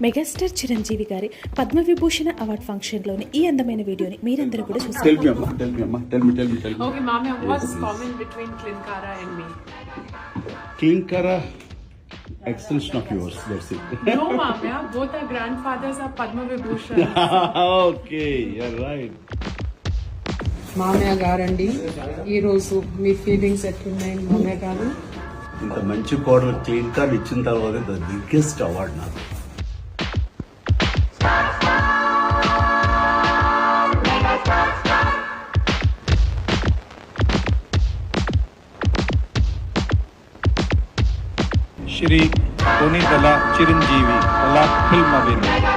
Megastar Chiranjeevi గారి Padma Vibhushan award ఫంక్షన్లోని ఈ అందమైన వీడియోని మీరందరూ కూడా చూస్తారు. Okay, Mami, what's common between Klinkara and me? Klinkara, extension of yours, that's it. No, Mami, both our grandfathers are Padma Vibhushan. Okay, you're right. మామయ్య గారండి, ఈరోజు మీ ఫీలింగ్స్ ఎట్లున్నాయి మామయ్య గారు? ఇంత మంచి కోడలు క్లీన్కర్ ఇచ్చిన తర్వాత ద బిగ్గెస్ట్ అవార్డ్ నాకు. श्री पुनीतला चिरंजीवी कला फिल्म अभिनय